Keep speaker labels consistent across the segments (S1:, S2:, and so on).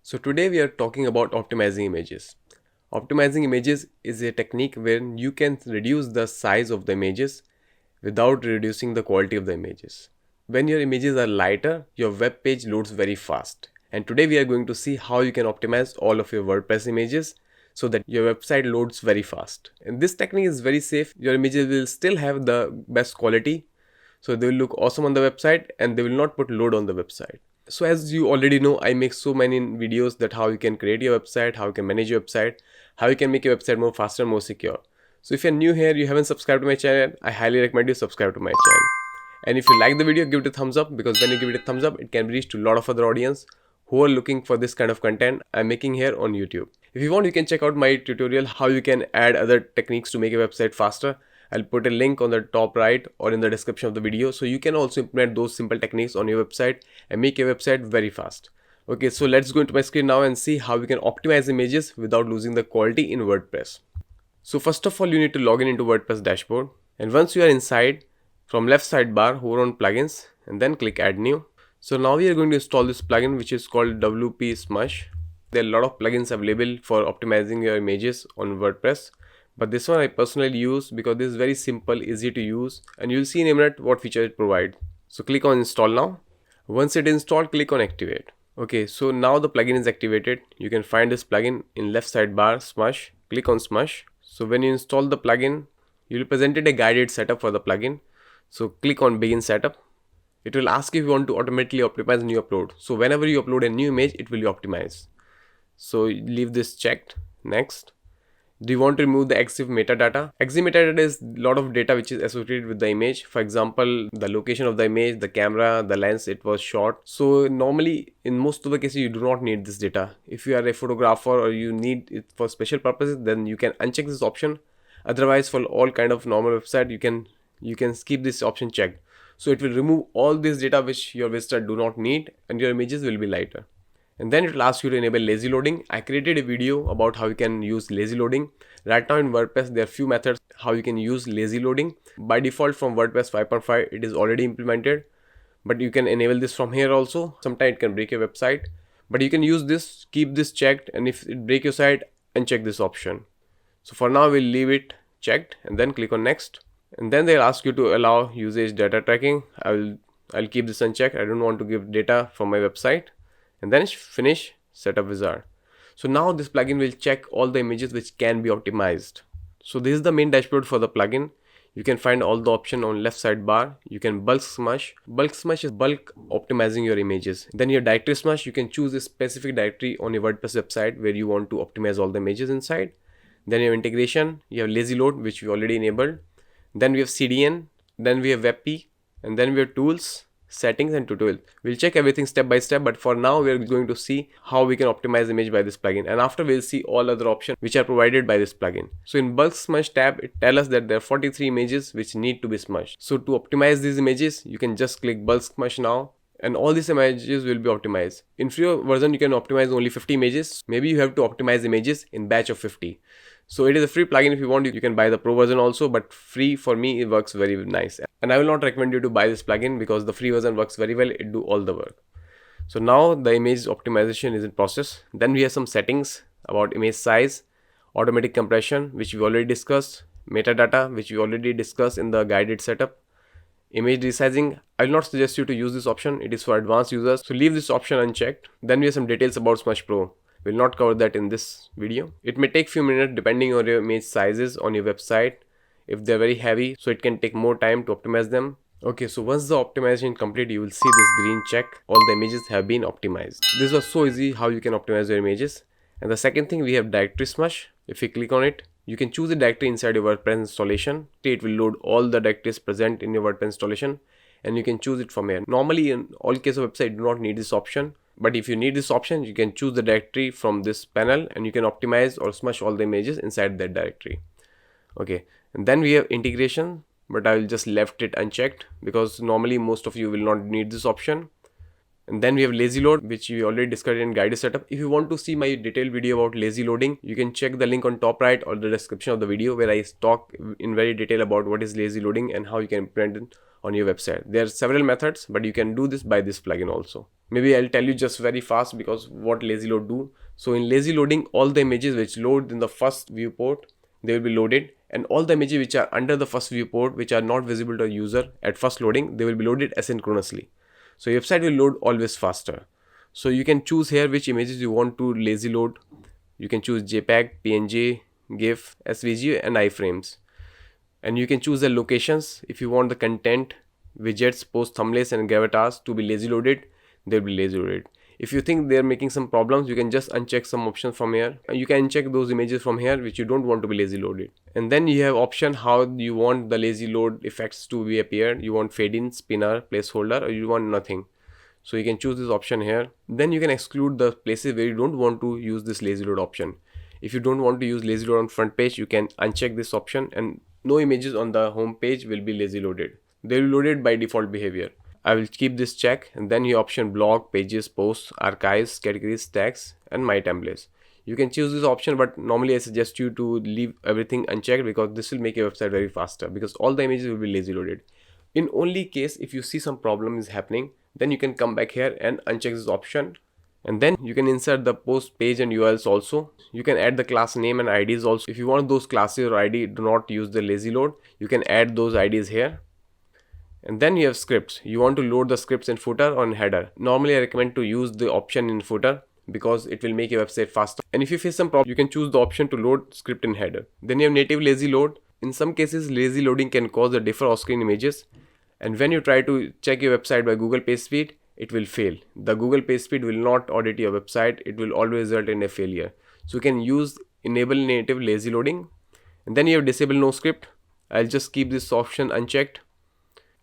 S1: So today we are talking about optimizing images. Optimizing images is a technique where you can reduce the size of the images without reducing the quality of the images. When your images are lighter, your web page loads very fast. And today we are going to see how you can optimize all of your WordPress images so that your website loads very fast. And this technique is very safe. Your images will still have the best quality, so they will look awesome on the website and they will not put load on the website. So as you already know, I make so many videos that how you can create your website, how you can manage your website, how you can make your website more faster, more secure. So if you're new here, you haven't subscribed to my channel, I highly recommend you subscribe to my channel. And if you like the video, give it a thumbs up, because when you give it a thumbs up, it can reach to a lot of other audience who are looking for this kind of content I'm making here on YouTube. If you want, you can check out my tutorial how you can add other techniques to make your website faster. I'll put a link on the top right or in the description of the video, so you can also implement those simple techniques on your website and make your website very fast. Okay, so let's go into my screen now and see how we can optimize images without losing the quality in WordPress. So first of all, you need to log in into WordPress dashboard, and once you are inside, from left sidebar, hover on plugins and then click add new. So now we are going to install this plugin which is called WP Smush. There are a lot of plugins available for optimizing your images on WordPress, but this one I personally use because this is very simple, easy to use, and you'll see in a minute what feature it provides. So click on install now. Once it is installed, click on activate. Okay, so now the plugin is activated. You can find this plugin in left sidebar, Smush. Click on Smush. So when you install the plugin, you'll be presented a guided setup for the plugin. So click on begin setup. It will ask if you want to automatically optimize new upload. So whenever you upload a new image, it will be optimized. So leave this checked. Next. Do you want to remove the EXIF metadata? EXIF metadata is a lot of data which is associated with the image. For example, the location of the image, the camera, the lens it was shot. So normally in most of the cases you do not need this data. If you are a photographer or you need it for special purposes, then you can uncheck this option. Otherwise, for all kind of normal website, you can keep this option checked. So it will remove all this data which your visitor do not need, and your images will be lighter. And then it will ask you to enable lazy loading. I created a video about how you can use lazy loading. Right now in WordPress, there are few methods how you can use lazy loading. By default from WordPress 5.5, it is already implemented, but you can enable this from here also. Sometimes it can break your website, but you can use this, keep this checked, and if it break your site, uncheck this option. So for now, we'll leave it checked and then click on next. And then they'll ask you to allow usage data tracking. I'll keep this unchecked. I don't want to give data from my website. And then finish setup wizard. So now this plugin will check all the images which can be optimized. So this is the main dashboard for the plugin. You can find all the option on left sidebar. You can bulk smush. Bulk smush is bulk optimizing your images. Then your directory smush, you can choose a specific directory on your WordPress website where you want to optimize all the images inside. Then you have integration, you have lazy load, which we already enabled. Then we have CDN, then we have WebP, and then we have tools, settings and tutorial. We'll check everything step by step, but for now we're going to see how we can optimize image by this plugin, and after we'll see all other options which are provided by this plugin. So in bulk smush tab, it tells us that there are 43 images which need to be smushed. So to optimize these images, you can just click bulk smush now, and all these images will be optimized. In free version, you can optimize only 50 images. Maybe you have to optimize images in batch of 50. So it is a free plugin. If you want, you can buy the pro version also, but free for me, it works very nice. And I will not recommend you to buy this plugin because the free version works very well. It do all the work. So now the image optimization is in process. Then we have some settings about image size, automatic compression, which we already discussed, metadata, which we already discussed in the guided setup, image resizing. I will not suggest you to use this option. It is for advanced users. So leave this option unchecked. Then we have some details about Smush Pro. We'll not cover that in this video. It may take few minutes depending on your image sizes on your website. If they're very heavy, so it can take more time to optimize them. Okay, so once the optimization complete, you will see this green check. All the images have been optimized. This was so easy how you can optimize your images. And the second thing, we have directory smush. If you click on it, you can choose a directory inside your WordPress installation. It will load all the directories present in your WordPress installation, and you can choose it from here. Normally in all cases of website, you do not need this option. But if you need this option, you can choose the directory from this panel and you can optimize or smush all the images inside that directory. Okay, and then we have integration, but I will just left it unchecked because normally most of you will not need this option. And then we have lazy load, which we already discussed in guided setup. If you want to see my detailed video about lazy loading, you can check the link on top right or the description of the video where I talk in very detail about what is lazy loading and how you can implement it on your website. There are several methods, but you can do this by this plugin also. Maybe I'll tell you just very fast because what lazy load do. So in lazy loading, all the images which load in the first viewport, they will be loaded, and all the images which are under the first viewport, which are not visible to a user at first loading, they will be loaded asynchronously. So your website will load always faster. So you can choose here which images you want to lazy load. You can choose JPEG, PNG, GIF, SVG and iframes. And you can choose the locations. If you want the content, widgets, post thumbnails and avatars to be lazy loaded, they'll be lazy loaded. If you think they're making some problems, you can just uncheck some options from here. You can uncheck those images from here which you don't want to be lazy loaded. And then you have option how you want the lazy load effects to be appeared. You want fade in, spinner, placeholder, or you want nothing. So you can choose this option here. Then you can exclude the places where you don't want to use this lazy load option. If you don't want to use lazy load on front page, you can uncheck this option and no images on the home page will be lazy loaded. They will be loaded by default behavior. I will keep this check, and then you option blog, pages, posts, archives, categories, tags and my templates. You can choose this option, but normally I suggest you to leave everything unchecked because this will make your website very faster because all the images will be lazy loaded. In only case if you see some problem is happening, then you can come back here and uncheck this option, and then you can insert the post page and URLs also. You can add the class name and IDs also. If you want those classes or ID do not use the lazy load, you can add those IDs here. And then you have scripts. You want to load the scripts in footer or in header. Normally I recommend to use the option in footer because it will make your website faster. And if you face some problem, you can choose the option to load script in header. Then you have native lazy load. In some cases, lazy loading can cause the differ off-screen images. And when you try to check your website by Google PageSpeed, it will fail. The Google PageSpeed will not audit your website. It will always result in a failure. So you can use enable native lazy loading. And then you have disable no script. I'll just keep this option unchecked.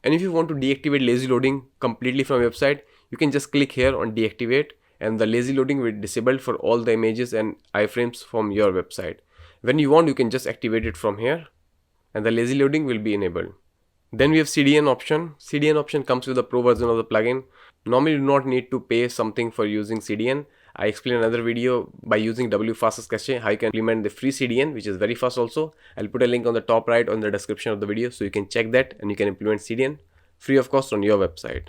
S1: And if you want to deactivate lazy loading completely from your website, you can just click here on deactivate, and the lazy loading will be disabled for all the images and iframes from your website. When you want, you can just activate it from here and the lazy loading will be enabled. Then we have CDN option. CDN option comes with the pro version of the plugin. Normally you do not need to pay something for using CDN. I explained another video by using WFastest Cache how you can implement the free CDN, which is very fast also. I'll put a link on the top right on the description of the video so you can check that and you can implement CDN free of cost on your website.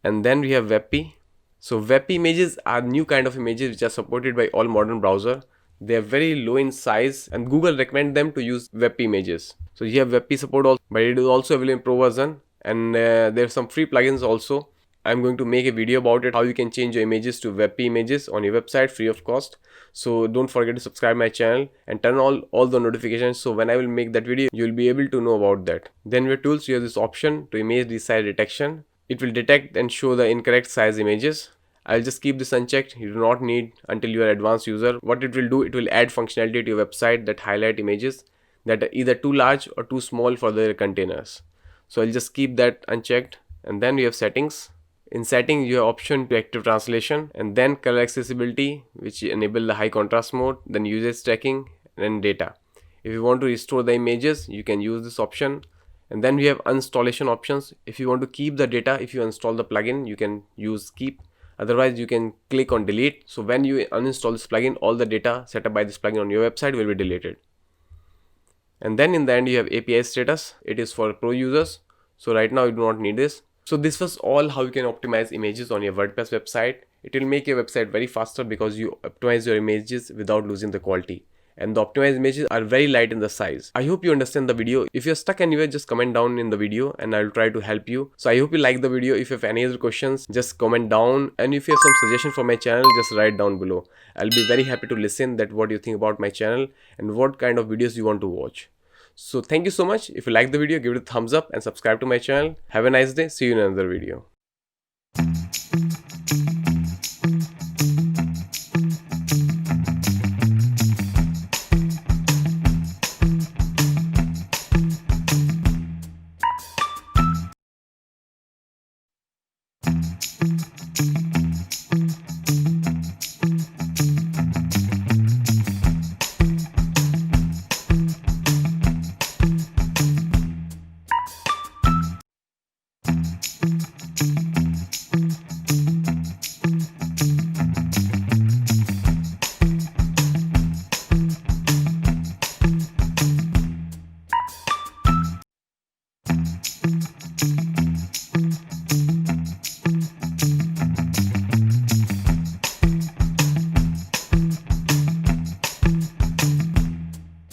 S1: And then we have WebP. So WebP images are new kind of images which are supported by all modern browser. They are very low in size and Google recommend them to use WebP images. So you have WebP support also, but it is also available in pro version, and there are some free plugins also. I'm going to make a video about it, how you can change your images to WebP images on your website free of cost. So don't forget to subscribe my channel and turn on all the notifications, so when I will make that video, you'll be able to know about that. Then with tools, you have this option to image resize detection. It will detect and show the incorrect size images. I'll just keep this unchecked. You do not need until you are advanced user. What it will do, it will add functionality to your website that highlight images that are either too large or too small for their containers. So I'll just keep that unchecked. And then we have settings. In settings, you have option to active translation, and then color accessibility, which enable the high contrast mode, then usage tracking and data. If you want to restore the images, you can use this option. And then we have installation options. If you want to keep the data, if you install the plugin, you can use keep. Otherwise, you can click on delete. So when you uninstall this plugin, all the data set up by this plugin on your website will be deleted. And then in the end, you have API status. It is for pro users. So right now you do not need this. So this was all how you can optimize images on your WordPress website. It will make your website very faster because you optimize your images without losing the quality. And the optimized images are very light in the size. I hope you understand the video. If you're stuck anywhere, just comment down in the video and I'll try to help you. So I hope you like the video. If you have any other questions, just comment down. And if you have some suggestion for my channel, just write down below. I'll be very happy to listen that what you think about my channel and what kind of videos you want to watch. So thank you so much. If you like the video, give it a thumbs up and subscribe to my channel. Have a nice day. See you in another video.